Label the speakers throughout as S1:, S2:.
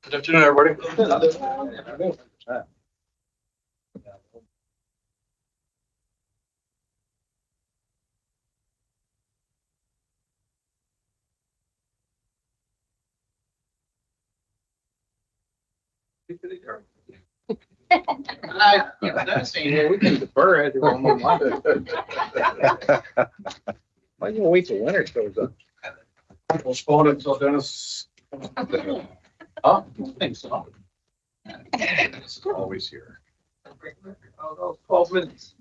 S1: Good afternoon, everybody.
S2: We can defer it. Why you wait till winter shows up?
S1: Postpone it until Dennis.
S2: Huh? I think so. It's always here.
S1: 12 minutes.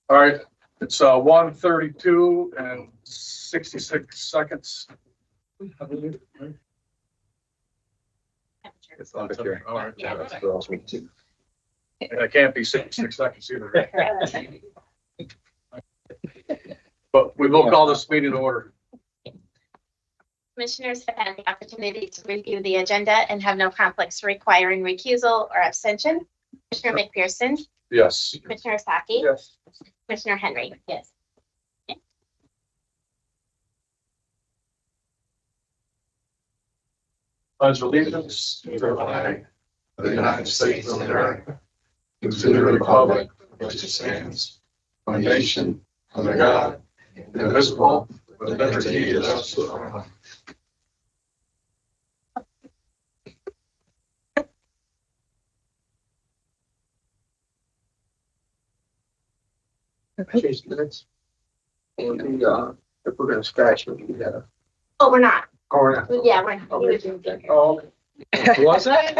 S1: All right, it's 1:32 and 66 seconds.
S2: It's on the here.
S1: All right.
S2: Yeah, that throws me too.
S1: And it can't be 66 seconds either. But we will call this meeting to order.
S3: Commissioners have had the opportunity to review the agenda and have no conflicts requiring recusal or abstention. Commissioner McPherson,
S1: Yes.
S3: Commissioner Saki,
S1: Yes.
S3: Commissioner Henry. Yes.
S1: Pledge allegiance to the flag
S4: of the United States of America, and to the republic which stands, one nation, under God, indivisible, with liberty and justice for all.
S2: Chase minutes. And the, if we're gonna scratch it, we gotta.
S3: Oh, we're not.
S2: Corner.
S3: Yeah, we're.
S2: Oh. Was it?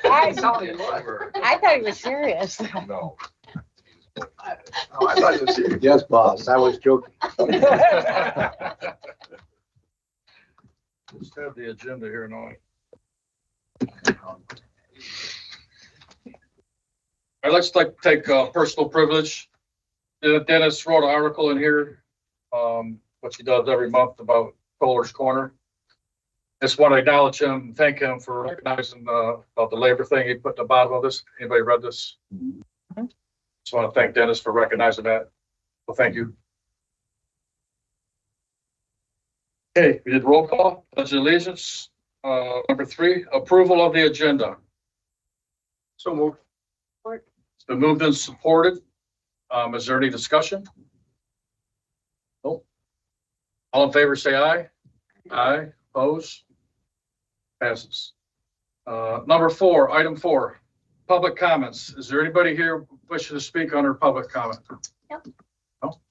S5: I thought he was serious.
S4: No.
S2: Oh, I thought you were.
S6: Yes, boss, I was joking.
S1: Just have the agenda here now. I'd like to take personal privilege. Dennis wrote an article in here, which he does every month about Kohler's Corner. Just want to acknowledge him, and thank him for recognizing about the labor thing he put at the bottom of this. Anybody read this? Just want to thank Dennis for recognizing that. Well, thank you. Okay, we did roll call, pledge of allegiance. Number 3, approval of the agenda. So moved. It's been moved and supported. Is there any discussion? Nope. All in favor, say aye. Aye. Opposed? Passes. Number 4, item 4, public comments. Is there anybody here wishing to speak under public comment?
S3: Nope.
S1: No. All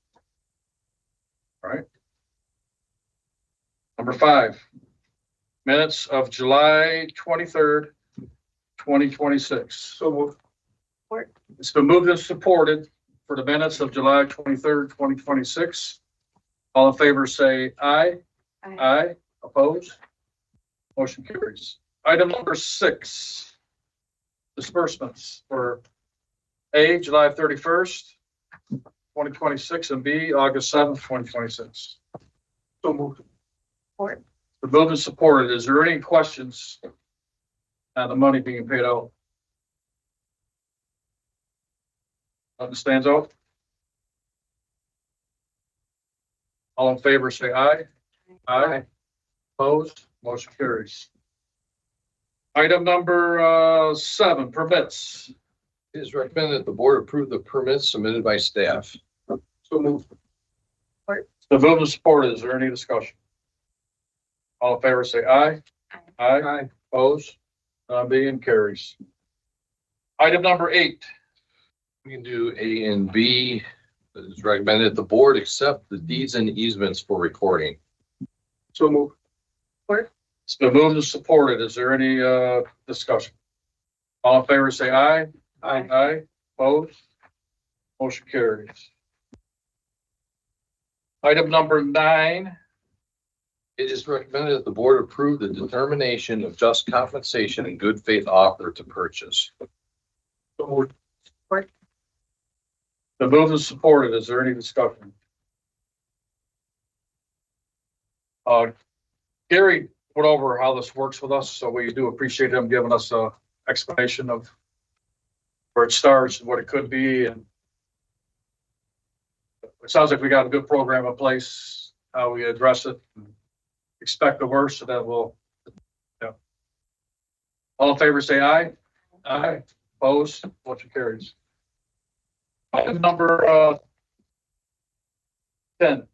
S1: right. Number 5, minutes of July 23rd, 2026. So moved. It's been moved and supported for the minutes of July 23rd, 2026. All in favor, say aye.
S3: Aye.
S1: Aye. Opposed? Motion carries. Item number 6, disbursements for A, July 31st, 2026, and B, August 7th, 2026. So moved.
S3: Support.
S1: The move is supported. Is there any questions on the money being paid out? Nothing stands out? All in favor, say aye. Aye. Opposed? Motion carries. Item number 7, permits.
S4: It is recommended that the board approve the permits submitted by staff.
S1: So moved. The move is supported. Is there any discussion? All in favor, say aye.
S3: Aye.
S1: Aye. Opposed? None being carries. Item number 8.
S4: We can do A and B. It is recommended that the board accept the deeds and easements for recording.
S1: So moved. It's been moved and supported. Is there any discussion? All in favor, say aye.
S2: Aye.
S1: Aye. Opposed? Motion carries. Item number 9.
S4: It is recommended that the board approve the determination of just compensation and good faith offer to purchase.
S1: So moved. The move is supported. Is there any discussion? Gary went over how this works with us, so we do appreciate him giving us a explanation of where it starts and what it could be. And it sounds like we got a good program in place, how we address it. expect the worst, so that will, yeah. All in favor, say aye. Aye. Opposed, motion carries. Item number 10,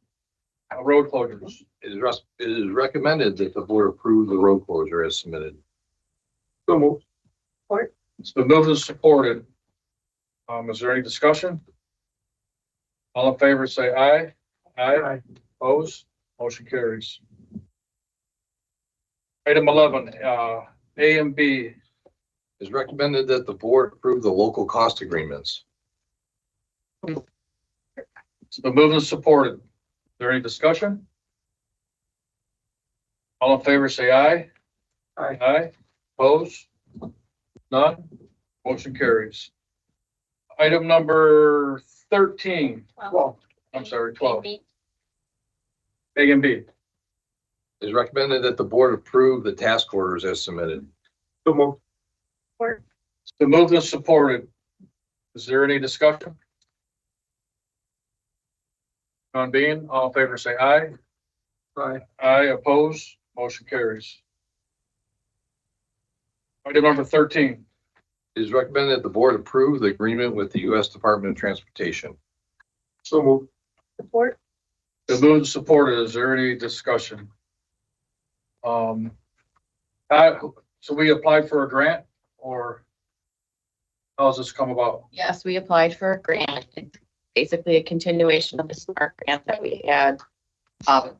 S1: road closures.
S4: It is recommended that the board approve the road closure as submitted.
S2: So moved.
S1: It's been moved and supported. Is there any discussion? All in favor, say aye. Aye. Opposed, motion carries. Item 11, A and B.
S4: It is recommended that the board approve the local cost agreements.
S1: It's been moved and supported. Is there any discussion? All in favor, say aye.
S2: Aye.
S1: Aye. Opposed? None? Motion carries. Item number 13,
S2: Well,
S1: I'm sorry, 12,
S3: B.
S1: A and B.
S4: It is recommended that the board approve the task orders as submitted.
S2: so moved.
S1: It's been moved and supported. Is there any discussion? None being, all in favor, say aye.
S2: Aye.
S1: Aye, opposed, motion carries. Item number 13,
S4: It is recommended that the board approve the agreement with the U.S. Department of Transportation.
S2: So moved.
S5: Support.
S1: been moved and supported. Is there any discussion? So we applied for a grant, or how does this come about?
S5: Yes, we applied for a grant. It's basically a continuation of the SMART grant that we had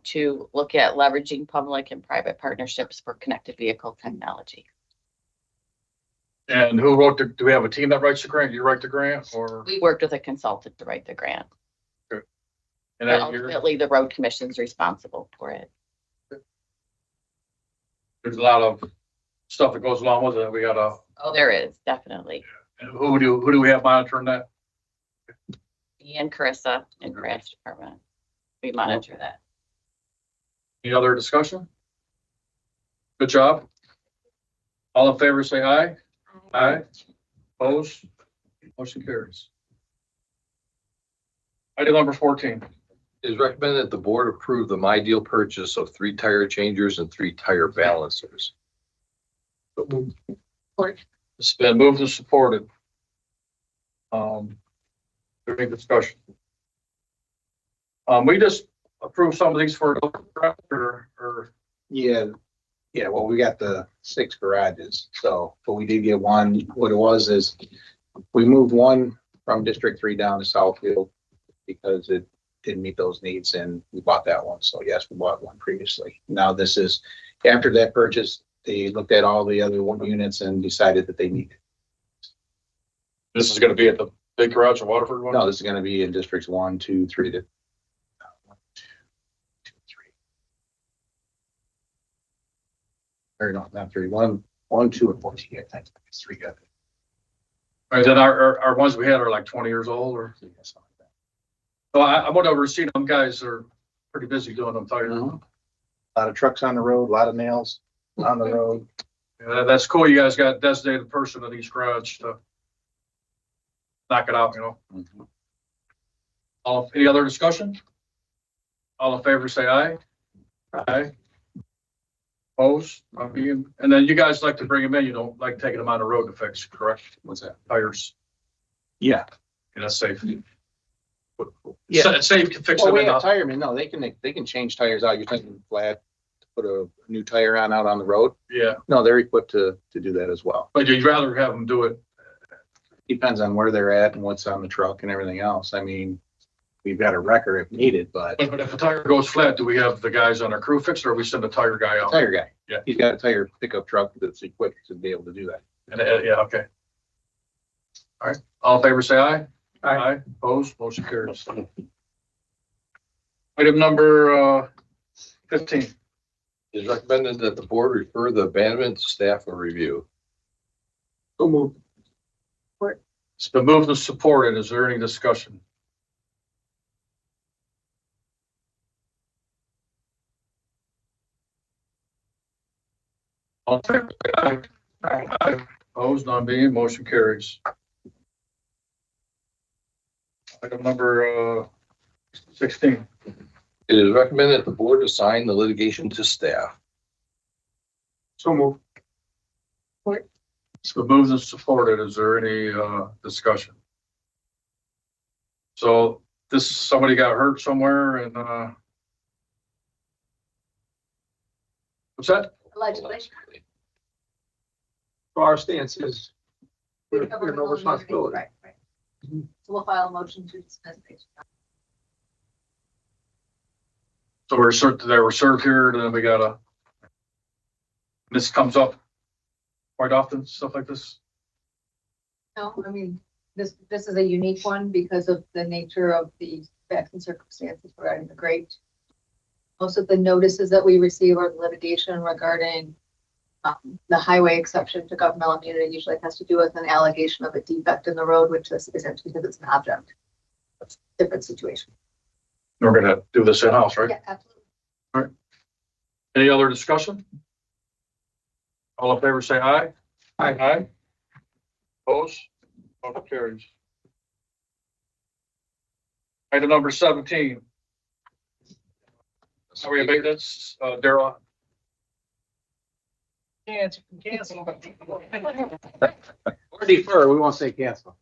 S5: to look at leveraging public and private partnerships for connected vehicle technology.
S1: And who wrote do we have a team that writes the grant? You write the grant, or?
S5: We worked with a consultant to write the grant.
S1: And
S5: But
S1: then you're-
S5: ultimately, the road commission's responsible for it.
S1: there's a lot of stuff that goes along with it. We gotta,
S5: Oh, there is, definitely.
S1: who do we have monitoring that?
S5: Me and Carissa in grants department. We monitor that.
S1: Any other discussion? Good job. All in favor, say aye. Aye. Opposed? Motion carries. Item number 14.
S4: It is recommended that the board approve the My Deal purchase of 3 tire changers and 3 tire balancers.
S1: It's been moved and supported. Any discussion? We just approved some of these for, or,
S6: Yeah, well, we got the 6 garages, so, but we did get one. What it was is we moved one from District 3 down to Southfield because it didn't meet those needs, and we bought that one. So yes, we bought one previously. Now this is, after that purchase, they looked at all the other units and decided that they needed.
S1: this is gonna be at the big garage in Waterford one?
S6: No, this is gonna be in Districts 1, 2, 3 to 1, 2, 3. Or no, not 3, 1, 2, and 14. I think it's 3 good.
S1: Right, then our ones we had are like 20 years old, or, so I went over to see them guys are pretty busy doing them tires.
S6: A lot of trucks on the road, a lot of nails on the road.
S1: Yeah, that's cool. You guys got a designated person in each garage to knock it out, you know. Any other discussion? All in favor, say aye. Aye. Opposed? And then you guys like to bring them in. You don't like taking them on the road to fix, correct?
S6: What's that?
S1: Tires.
S6: Yeah.
S1: Yeah, that's safe.
S6: Yeah.
S1: It's safe to fix
S6: Well,
S1: them
S6: we
S1: in.
S6: have tiremen. No, they can change tires out. You're thinking flat, put a new tire on out on the road.
S1: Yeah,
S6: No, they're equipped to do that as well.
S1: but you'd rather have them do it.
S6: Depends on where they're at and what's on the truck and everything else. I mean, we've got a wrecker if needed, but
S1: But if a tire goes flat, do we have the guys on our crew fix it, or we send a tire guy out?
S6: tire guy.
S1: Yeah.
S6: He's got a tire pickup truck that's equipped to be able to do that.
S1: And, yeah, okay. All right, all in favor, say aye.
S2: Aye.
S1: Opposed, motion carries. Item number 15.
S4: It is recommended that the board refer the abandonment to staff for review.
S2: So moved.
S1: It's been moved and supported. Is there any discussion? All in favor, say aye. Aye. Opposed, none being, motion carries. Item number 16.
S4: It It is recommended that the board assign the litigation to staff.
S2: So move.
S1: It's been moved and supported. Is there any, discussion? So somebody got hurt somewhere and, what's that?
S3: Allegedly.
S2: So our stance is we have no responsibility.
S7: Right. So we'll file a motion to dismiss.
S1: So they were served here, and then we got this comes up quite often, stuff like this.
S7: No, I mean, this is a unique one because of the nature of the facts and circumstances regarding the grate. Most of the notices that we receive are litigation regarding the highway exception to governmental immunity. Usually has to do with an allegation of a defect in the road, which this isn't because it's an object. That's a different situation.
S1: We're gonna do this in-house, right?
S7: Yeah, absolutely.
S1: Any other discussion? All in favor, say aye.
S2: Aye.
S1: Aye. Opposed? Motion carries. Item number 17. Highway maintenance, Daryl.
S6: Cancel. Or defer, we won't say cancel.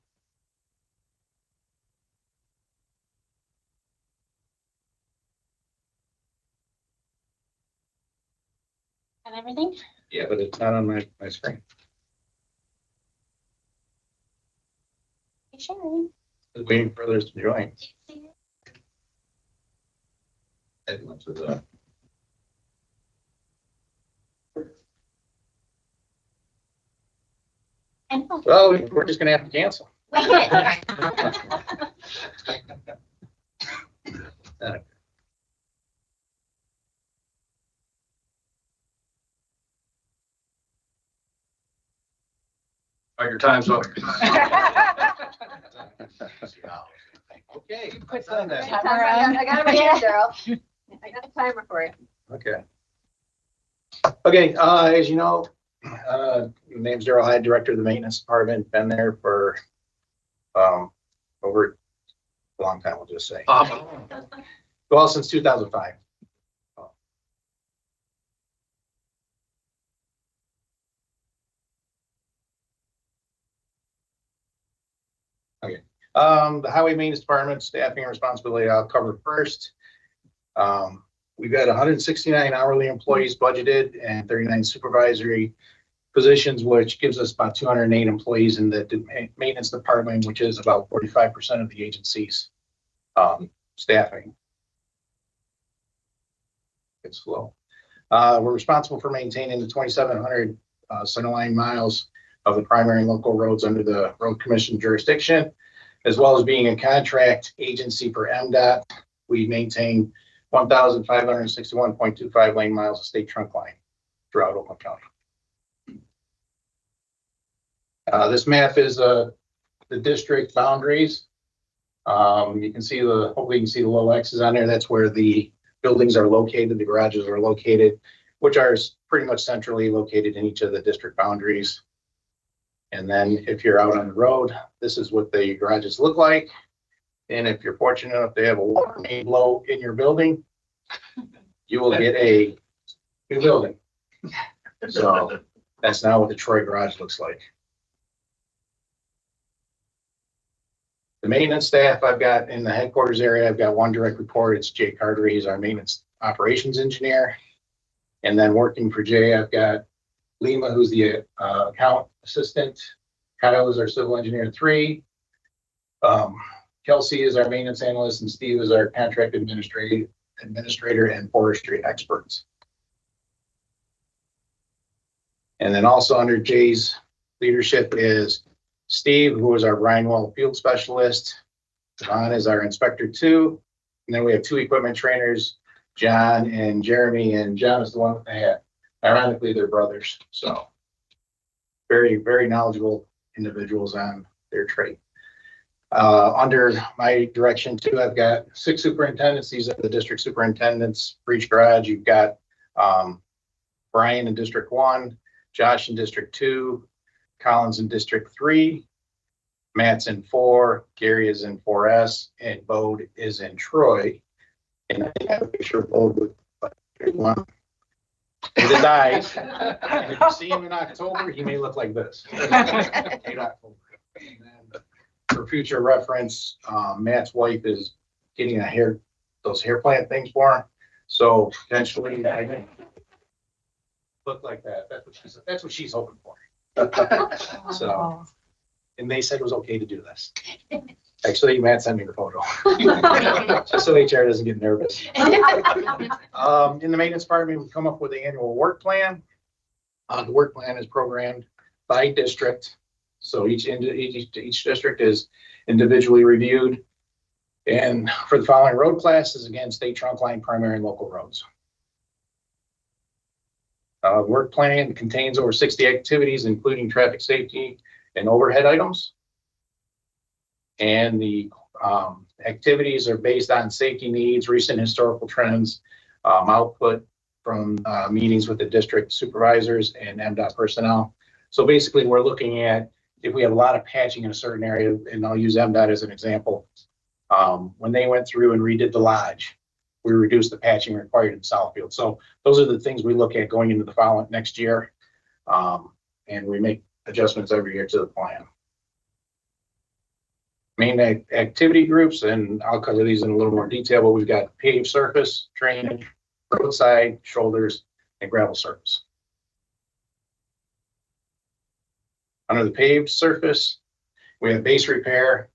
S3: And everything?
S6: Yeah, but it's not on my screen.
S3: You sure?
S6: Waiting for others to join.
S3: I know.
S6: Well, we're just gonna have to cancel.
S3: We did.
S1: Your time's up.
S6: Okay. Put on that.
S7: I got it right here, Daryl. I got the timer for you.
S6: Okay. Okay, as you know, my name's Daryl Hyde, Director of the Maintenance Department. Been there for over a long time, we'll just say. Well, since 2005. Okay, the Highway Maintenance Department staffing and responsibility I'll cover first. We've got 169 hourly employees budgeted and 39 supervisory positions, which gives us about 208 employees in the maintenance department, which is about 45% of the agency's staffing. It's slow. We're responsible for maintaining the 2,700 centerline miles of the primary and local roads under the Road Commission jurisdiction, as well as being a contract agency for MDOT. We maintain 1,561.25 lane miles of state trunk line throughout Oakland County. This map is the district boundaries. You can see hopefully you can see the little X's on there. That's where the buildings are located, the garages are located, which are pretty much centrally located in each of the district boundaries. And then if you're out on the road, this is what the garages look like. And if you're fortunate enough to have a water main blow in your building, you will get a new building. So that's not what the Troy garage looks like. The maintenance staff I've got in the headquarters area, I've got one direct report. It's Jay Carter. He's our maintenance operations engineer. And then working for Jay, I've got Lima, who's the account assistant. Kyle is our civil engineer 3. Kelsey is our maintenance analyst, and Steve is our contract administrator and forestry experts. And then also under Jay's leadership is Steve, who is our brine well field specialist. John is our inspector 2. And then we have 2 equipment trainers, John and Jeremy, and John is the one with the hat. Ironically, they're brothers. So very, very knowledgeable individuals on their trade. Under my direction too, I've got 6 superintendents. These are the district superintendents for each garage. You've got Brian in District 1, Josh in District 2, Collins in District 3, Matt's in 4, Gary is in 4S, and Bode is in Troy. And I have a picture of old, but here's one. He's a die. And if you see him in October, he may look like this. Late October. And then for future reference, Matt's wife is getting those hair plant things for him. So potentially, I think, look like that. That's what she's hoping for. So, and they said it was okay to do this. Actually, Matt sent me the photo. Just so HR doesn't get nervous. In the maintenance department, we come up with the annual work plan. The work plan is programmed by district. So each district is individually reviewed. And for the following road classes, again, state trunk line, primary and local roads. Work plan contains over 60 activities, including traffic safety and overhead items. And the activities are based on safety needs, recent historical trends, output from meetings with the district supervisors and MDOT personnel. So basically, we're looking at if we have a lot of patching in a certain area, and I'll use MDOT as an example. When they went through and redid the lodge, we reduced the patching required in Southfield. So those are the things we look at going into the following next year. And we make adjustments every year to the plan. Main activity groups, and I'll cover these in a little more detail, but we've got paved surface, drainage, roadside, shoulders, and gravel surface. Under the paved surface, we have base repair.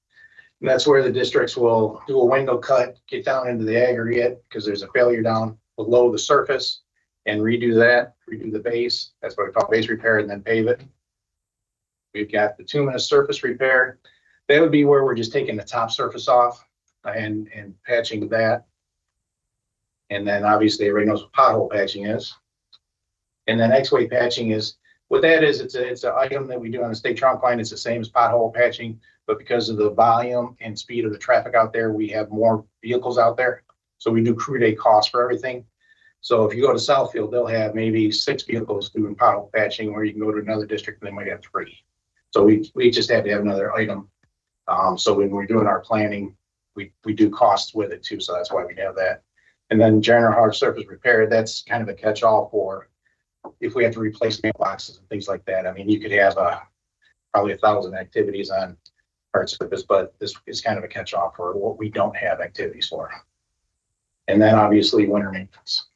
S6: And that's where the districts will do a window cut, get down into the aggregate because there's a failure down below the surface and redo the base. That's what we call base repair, and then pave it. We've got the bituminous surface repair. That would be where we're just taking the top surface off and patching that. And then obviously everybody knows what pothole patching is. And then X-way patching is, what that is, it's an item that we do on the state trunk line. It's the same as pothole patching, but because of the volume and speed of the traffic out there, we have more vehicles out there. So we do crew day costs for everything. So if you go to Southfield, they'll have maybe 6 vehicles doing pothole patching, or you can go to another district and they might have 3. So we just have to have another item. So when we're doing our planning, we do costs with it too. So that's why we have that. And then general hard surface repair, that's kind of a catch-all for if we have to replace mailboxes and things like that. I mean, you could have probably 1,000 activities on hard surface, but this is kind of a catch-all for what we don't have activities for. And then obviously winter maintenance.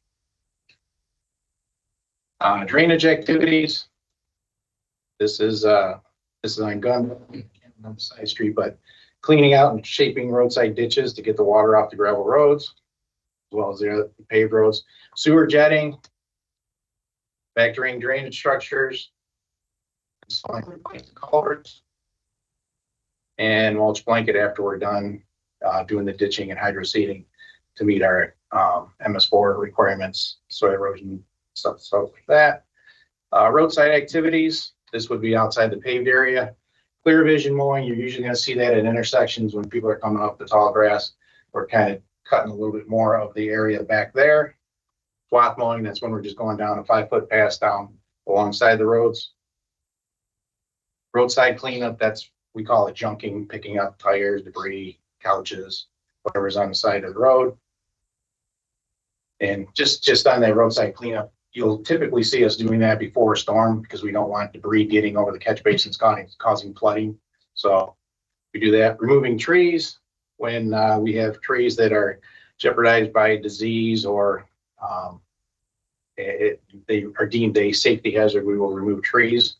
S6: Drainage activities. This is on Gun on the side street, but cleaning out and shaping roadside ditches to get the water off the gravel roads, as well as the paved roads. Sewer jetting, factoring drainage structures, installing culverts, and mulch blanket after we're done doing the ditching and hydro seeding to meet our MS4 requirements, soil erosion, stuff like that. Roadside activities, this would be outside the paved area. Clear vision mowing, you're usually going to see that at intersections when people are coming up the tall grass. We're kind of cutting a little bit more of the area back there. Swath mowing, that's when we're just going down a 5-foot pass down alongside the roads. Roadside cleanup, we call it junking, picking up tires, debris, couches, whatever's on the side of the road. And just on that roadside cleanup, you'll typically see us doing that before a storm because we don't want debris getting over the catch basins causing flooding. So we do that. Removing trees when we have trees that are jeopardized by disease or they are deemed a safety hazard, we will remove trees.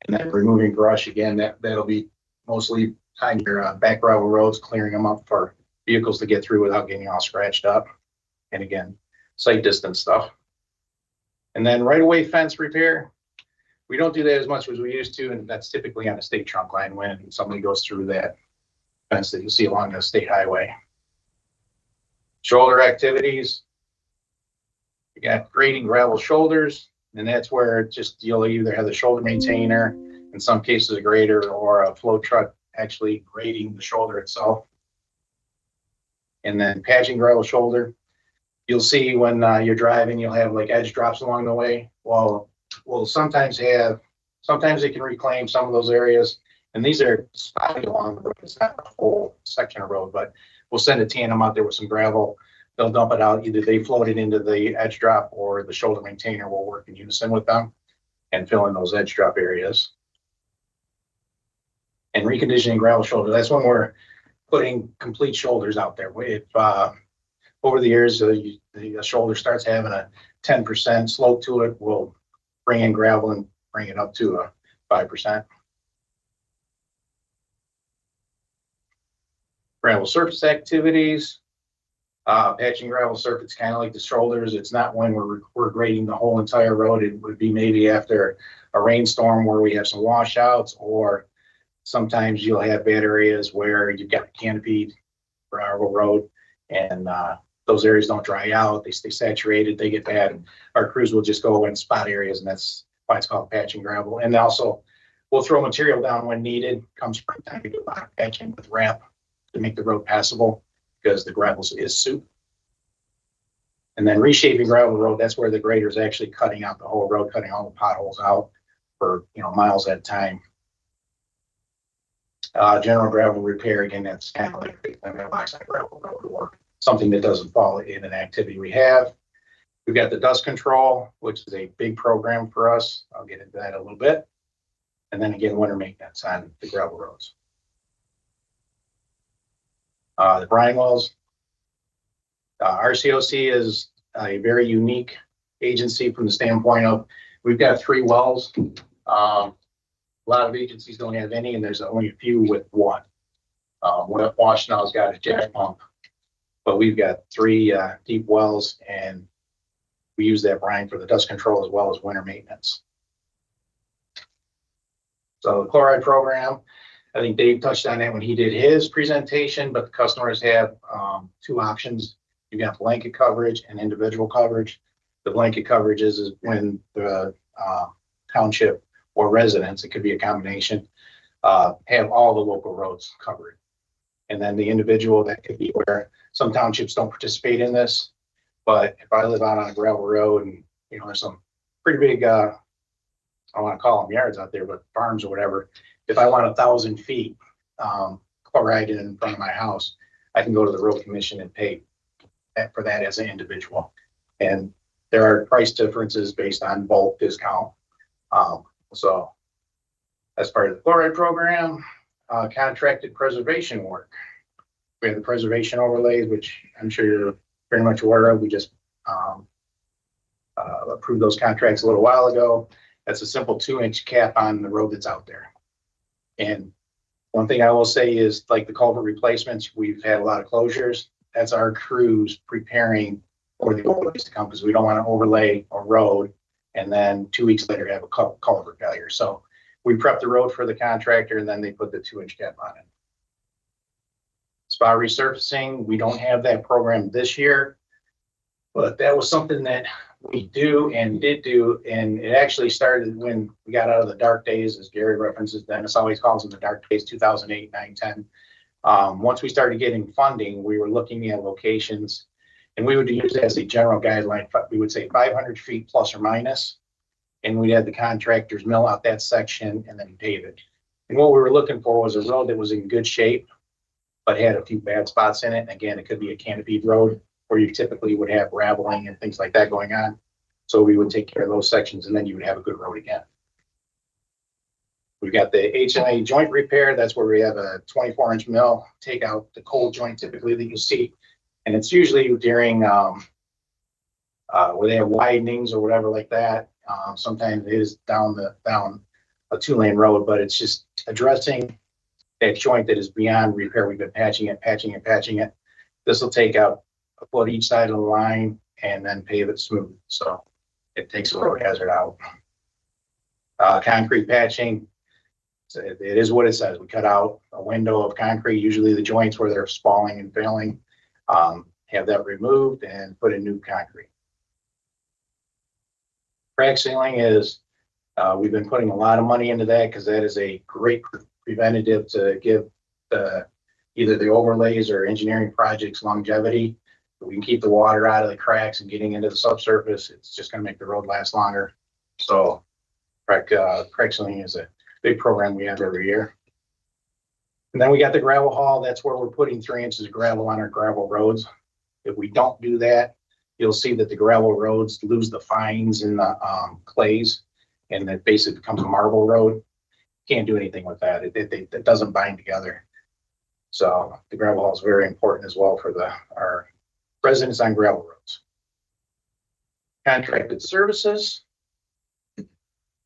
S6: And then removing brush, again, that'll be mostly on your back gravel roads, clearing them up for vehicles to get through without getting all scratched up. And again, sight distance stuff. And then right away fence repair. We don't do that as much as we used to, and that's typically on a state trunk line when somebody goes through that fence that you'll see along the state highway. Shoulder activities. You got grading gravel shoulders, and that's where you'll either have the shoulder maintainer, in some cases a grader, or a flow truck actually grading the shoulder itself. And then patching gravel shoulder. You'll see when you're driving, you'll have like edge drops along the way. Well, we'll sometimes they can reclaim some of those areas. And these are spotty along the road. It's not a whole section of road, but we'll send a tandem out there with some gravel. They'll dump it out. Either they float it into the edge drop or the shoulder maintainer will work in unison with them and fill in those edge drop areas. And reconditioning gravel shoulder, that's when we're putting complete shoulders out there. If over the years, the shoulder starts having a 10% slope to it, we'll bring in gravel and bring it up to a 5%. Gravel surface activities. Patching gravel surface, kind of like the shoulders. It's not when we're grading the whole entire road. It would be maybe after a rainstorm where we have some washouts, or sometimes you'll have bad areas where you've got canopied gravel road and those areas don't dry out. They stay saturated, they get bad. And our crews will just go and spot areas, and that's why it's called patching gravel. And also we'll throw material down when needed. Come springtime, we do box patching with wrap to make the road passable, because the gravel is soup. And then reshaping gravel road, that's where the grader is actually cutting out the whole road, cutting all the potholes out for, miles at a time. General gravel repair, again, that's kind of like oxide gravel road, or something that doesn't fall in an activity we have. We've got the dust control, which is a big program for us. I'll get into that a little bit. And then again, winter maintenance on the gravel roads. The brine wells. RCOC is a very unique agency from the standpoint of we've got 3 wells. A lot of agencies don't have any, and there's only a few with one. Washtenaul's got a jack pump, but we've got 3 deep wells, and we use that brine for the dust control as well as winter maintenance. So the chloride program, I think Dave touched on that when he did his presentation, but the customers have 2 options. You've got blanket coverage and individual coverage. The blanket coverage is when the township or residents, it could be a combination, have all the local roads covered. And then the individual, that could be where some townships don't participate in this. But if I live out on a gravel road and, there's some pretty big, I don't want to call them yards out there, but farms or whatever. If I want 1,000 feet chloride in front of my house, I can go to the road commission and pay for that as an individual. And there are price differences based on bulk discount. So as part of the chloride program, contracted preservation work. We have the preservation overlays, which I'm sure you're pretty much aware of. We just approved those contracts a little while ago. That's a simple 2-inch cap on the road that's out there. And one thing I will say is, like the culvert replacements, we've had a lot of closures. That's our crews preparing for the overlays to come, because we don't want to overlay a road and then 2 weeks later have a culvert failure. So we prep the road for the contractor, and then they put the 2-inch cap on it. Spot resurfacing, we don't have that program this year, but that was something that we did do, and it actually started when we got out of the dark days, as Gary references. Dennis always calls them the dark days, 2008, 9, 10. Once we started getting funding, we were looking at locations, and we would use it as a general guideline. We would say 500 feet plus or minus, and we had the contractors mill out that section and then pave it. And what we were looking for was a road that was in good shape, but had a few bad spots in it. And again, it could be a canopied road where you typically would have raveling and things like that going on. So we would take care of those sections, and then you would have a good road again. We've got the HMA joint repair. That's where we have a 24-inch mill, take out the cold joint typically that you see. And it's usually during where they have widenings or whatever like that. Sometimes it is down a 2-lane road, but it's just addressing that joint that is beyond repair. We've been patching it. This will take out a foot each side of the line and then pave it smooth. So it takes the road hazard out. Concrete patching. So it is what it says. We cut out a window of concrete, usually the joints where they're spalling and failing, have that removed and put in new concrete. Crack sealing is, we've been putting a lot of money into that, because that is a great preventative to give either the overlays or engineering projects longevity. We can keep the water out of the cracks and getting into the subsurface. It's just going to make the road last longer. So crack sealing is a big program we have every year. And then we got the gravel haul. That's where we're putting 3 inches of gravel on our gravel roads. If we don't do that, you'll see that the gravel roads lose the fines and the clays, and it basically becomes a marble road. Can't do anything with that. It doesn't bind together. So the gravel haul is very important as well for our residents on gravel roads. Contracted services.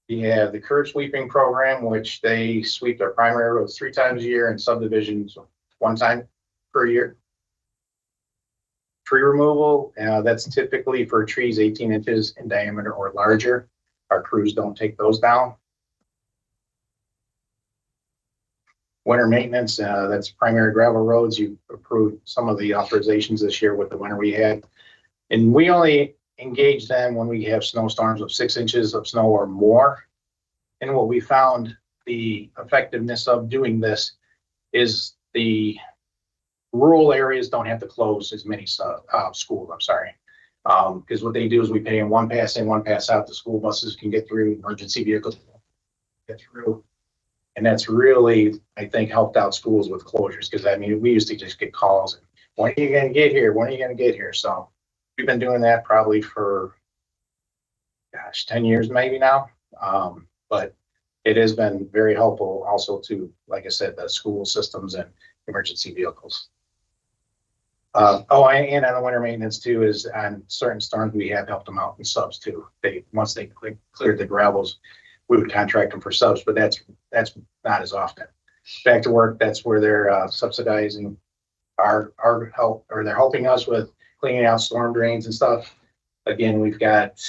S6: We have the curb sweeping program, which they sweep their primary roads 3 times a year and subdivisions 1 time per year. Tree removal, that's typically for trees 18 inches in diameter or larger. Our crews don't take those down. Winter maintenance, that's primary gravel roads. You approved some of the authorizations this year with the winter we had. And we only engage them when we have snowstorms of 6 inches of snow or more. And what we found the effectiveness of doing this is the rural areas don't have to close as many schools, I'm sorry. Because what they do is we pay them 1 pass in, 1 pass out. The school buses can get through, emergency vehicles get through. And that's really, I think, helped out schools with closures. Because I mean, we used to just get calls. When are you going to get here? When are you going to get here? So we've been doing that probably for, 10 years maybe now. But it has been very helpful also to, like I said, the school systems and emergency vehicles. And on the winter maintenance too, is on certain storms, we have helped them out in subs too. Once they cleared the gravels, we would contract them for subs, but that's not as often. Back to work, that's where they're subsidizing our help, or they're helping us with cleaning out storm drains and stuff. Again, we've got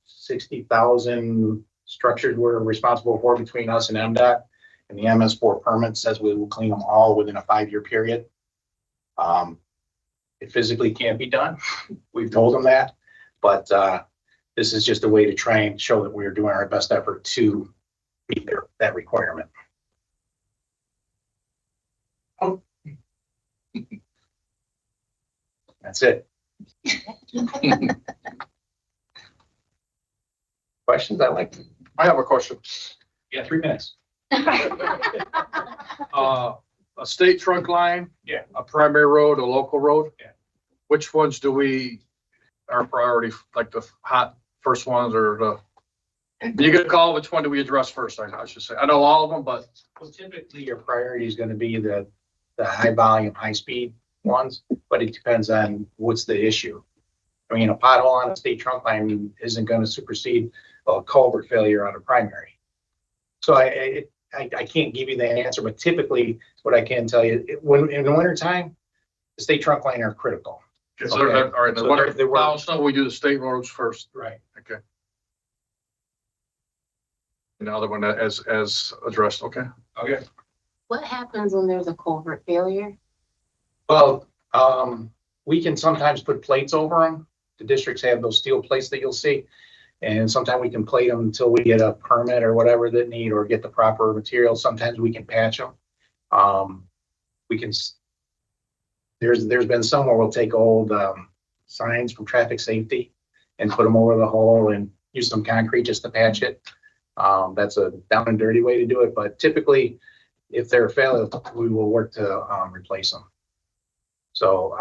S6: 60,000 structures we're responsible for between us and MDOT, and the MS4 permit says we will clean them all within a 5-year period. It physically can't be done. We've told them that, but this is just a way to try and show that we're doing our best effort to meet that requirement. That's it. Questions?
S1: I have a question.
S6: Yeah, 3 minutes.
S1: A state trunk line?
S6: Yeah.
S1: A primary road, a local road?
S6: Yeah.
S1: Which ones do our priority, like the hot first ones, or you get a call, which one do we address first? I should say. I know all of them, but.
S6: Well, typically your priority is going to be the high volume, high speed ones, but it depends on what's the issue. I mean, a pothole on a state trunk line isn't going to supersede a culvert failure on a primary. So I can't give you that answer, but typically what I can tell you, when in the winter time, the state trunk line are critical.
S1: Okay. All right.
S6: So
S1: Whatever.
S6: they were-
S1: So we do the state roads first.
S6: Right.
S1: Okay. And the other one as addressed. Okay.
S6: Okay.
S5: What happens when there's a culvert failure?
S6: Well, we can sometimes put plates over them. The districts have those steel plates that you'll see. And sometimes we can plate them until we get a permit or whatever that need, or get the proper material. Sometimes we can patch them. There's been some where we'll take old signs from traffic safety and put them over the hole and use some concrete just to patch it. That's a down and dirty way to do it, but typically if they're a failure, we will work to replace them. So,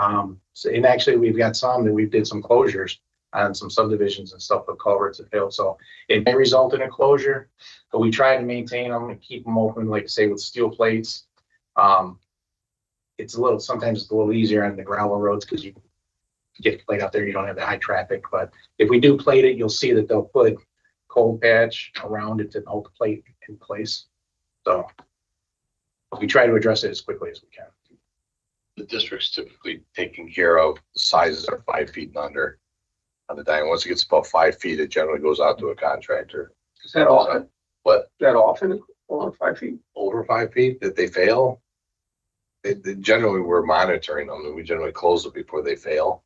S6: and actually we've got some that we did some closures on some subdivisions and stuff with culverts that failed. So it may result in a closure, but we try to maintain them and keep them open, like I say, with steel plates. Sometimes it's a little easier on the gravel roads because you get plate out there, you don't have the high traffic. But if we do plate it, you'll see that they'll put cold patch around it to hold the plate in place. So we try to address it as quickly as we can.
S4: The district's typically taking care of the sizes are 5 feet and under on the diamond. Once it gets about 5 feet, it generally goes out to a contractor.
S2: Is that often?
S4: What?
S2: Is that often over 5 feet?
S4: Over 5 feet that they fail? Generally, we're monitoring them, and we generally close it before they fail.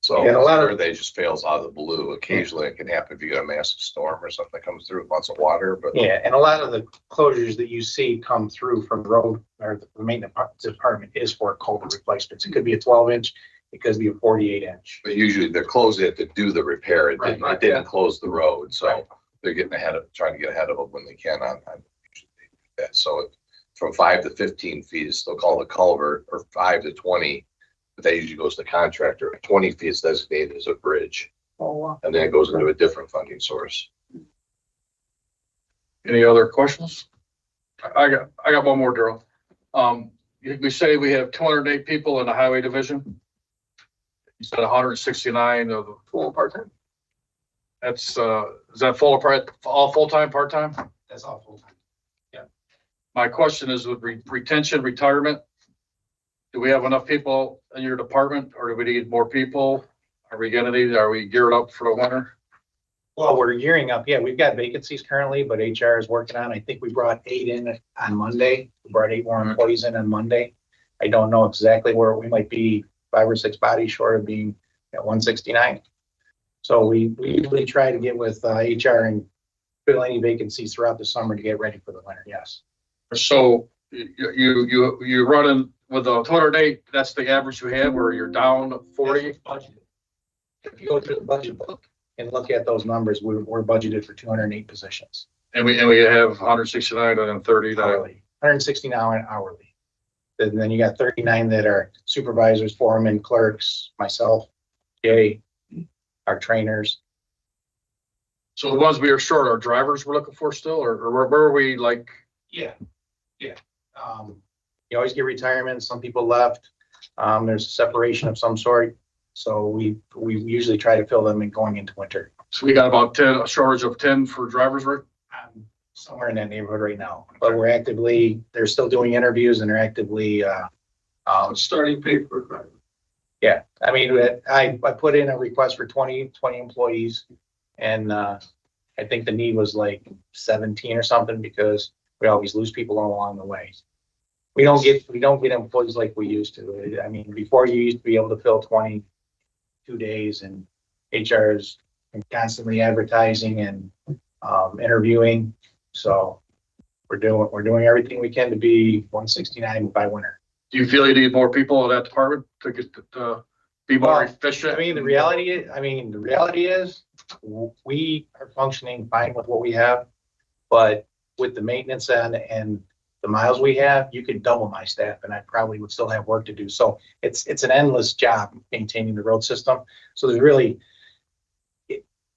S4: So
S6: Yeah, a lot of-
S4: they just fails out of the blue. Occasionally it can happen if you get a massive storm or something that comes through with lots of water, but
S6: Yeah, and a lot of the closures that you see come through from the road or the maintenance department is for culvert replacements. It could be a 12-inch, it could be a 48-inch.
S4: but usually they're closing it to do the repair. It didn't,
S6: Right,
S4: it didn't close the road, so
S6: Right.
S4: they're getting trying to get ahead of it when they can on that. So from 5 to 15 feet is still called a culvert, or 5 to 20. But that usually goes to the contractor. 20 feet is designated as a bridge,
S2: Oh, wow.
S4: and then it goes into a different funding source.
S1: Any other questions? I got one more, Daryl. We say we have 208 people in the highway division. You said 169 of the
S2: Full part-time?
S1: that's, is that full of part, all full-time, part-time?
S6: That's all full time.
S1: My question is with retention, retirement, do we have enough people in your department or do we need more people? Are we geared up for the winter?
S6: Well, we're gearing up. Yeah, we've got vacancies currently, but HR is working on. I think we brought 8 in on Monday. We brought 8 more employees in on Monday. I don't know exactly where we might be 5 or 6 bodies short of being at 169. So we usually try to get with HR and fill any vacancies throughout the summer to get ready for the winter. Yes.
S1: So you running with a 208, that's the average you have where you're down 40?
S6: If you go through the budget book and look at those numbers, we're budgeted for 208 positions.
S1: And we have 169 and 30 that
S6: Hourly, 169 hourly. And then you got 39 that are supervisors, foremen, clerks, myself, Jay, our trainers.
S1: so the ones we are short, our drivers we're looking for still, or where are we like?
S6: Yeah. You always get retirement. Some people left. There's a separation of some sort. So we usually try to fill them in going into winter.
S1: So we got about 10, a shortage of 10 for drivers, right?
S6: Somewhere in that neighborhood right now, but they're still doing interviews and they're actively,
S2: Starting pay for a driver.
S6: yeah. I mean, I put in a request for 20 employees and, I think the need was like 17 or something because we always lose people along the way. We don't get employees like we used to. I mean, before you used to be able to fill 22 days and HR is constantly advertising and, interviewing. So we're doing everything we can to be 169 by winter.
S1: Do you feel you need more people in that department to get be more
S6: Well,
S1: efficient?
S6: I mean, the reality is we are functioning fine with what we have, but with the maintenance and the miles we have, you could double my staff and I probably would still have work to do. So it's an endless job maintaining the road system. So there's really,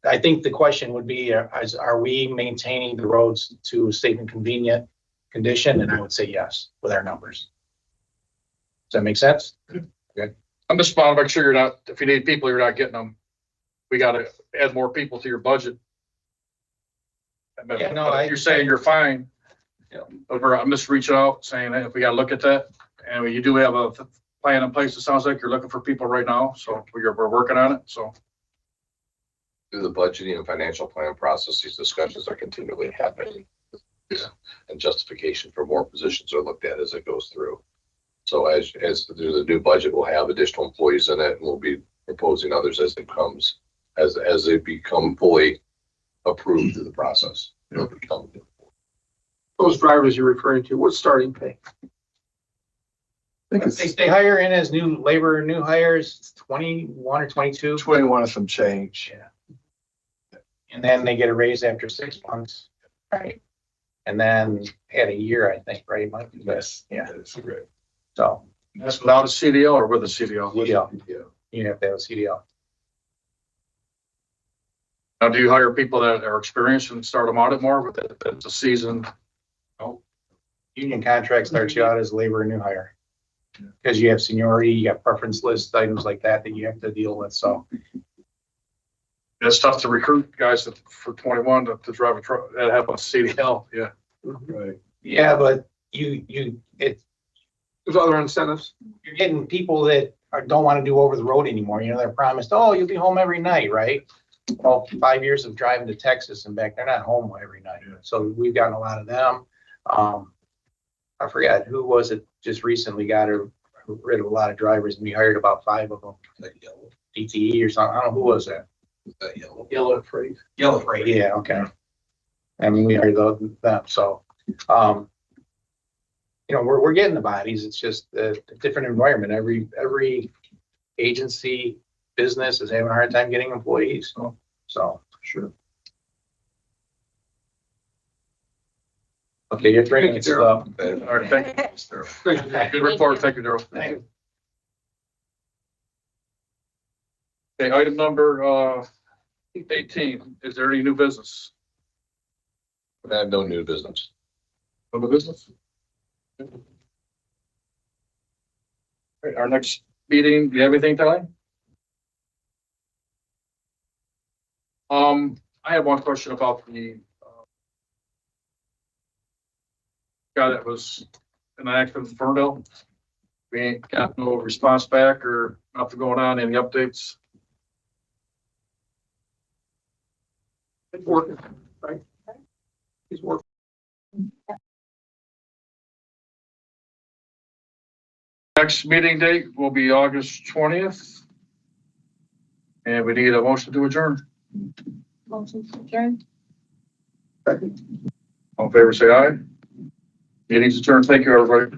S6: I think the question would be, are we maintaining the roads to a safe and convenient condition? And I would say yes, with our numbers. Does that make sense?
S1: I'm just trying to make sure if you need people, you're not getting them. We got to add more people to your budget.
S6: Yeah, no,
S1: You're saying you're fine. I'm just reaching out saying that if we got to look at that, and you do have a plan in place. It sounds like you're looking for people right now, so we're working on it. So
S4: Through the budgeting and financial plan process, these discussions are continually happening. And justification for more positions are looked at as it goes through. So as through the new budget, we'll have additional employees in it, and we'll be proposing others as they become fully approved through the process. They'll become.
S2: Those drivers you're referring to, what's starting pay?
S4: I think
S6: They hire in as new hires, 21 or 22.
S4: 21 of some change.
S6: Yeah. And then they get a raise after 6 months. Right. And then at a year, I think, right, Mike?
S4: Yes.
S6: Yeah.
S4: That's great.
S6: So.
S1: that's without a CDL or with a CDL?
S6: CDL.
S4: Yeah.
S6: You have to have a CDL.
S1: Now, do you hire people that are experienced and start them out at more with it? It's a season.
S6: Union contract starts you out as labor and new hire. Because you have seniority, you got preference list, items like that you have to deal with, so.
S1: It's tough to recruit guys for 21 to drive a truck that have a CDL. Yeah.
S4: Right.
S6: Yeah, but
S2: There's other incentives.
S6: you're getting people that don't want to do over the road anymore. You know, they're promised, oh, you'll be home every night, right? Well, 5 years of driving to Texas and back, they're not home every night. So we've gotten a lot of them. I forgot who was it just recently got rid of a lot of drivers and we hired about 5 of them. DTE or something. I don't know who was that.
S2: Yellow freight.
S6: Yellow Freight, yeah, okay. I mean, we hired them, so, we're getting the bodies. It's just a different environment. Every agency, business is having a hard time getting employees. So, sure. Okay, your 3 minutes is up.
S1: All right, thank you. Good report. Thank you, Daryl.
S6: Thank you.
S1: Okay, item number 18. Is there any new business?
S4: I have no new business.
S1: Other business? All right, our next meeting, do you have anything, Ty? I have one question about the guy that was in an accident in Ferndale. We ain't got no response back or nothing going on, any updates?
S2: It's working, right? He's working.
S1: Next meeting date will be August 20th. And we need a motion to adjourn.
S7: Motion to adjourn.
S1: All in favor, say aye. Meeting's adjourned. Thank you, everybody.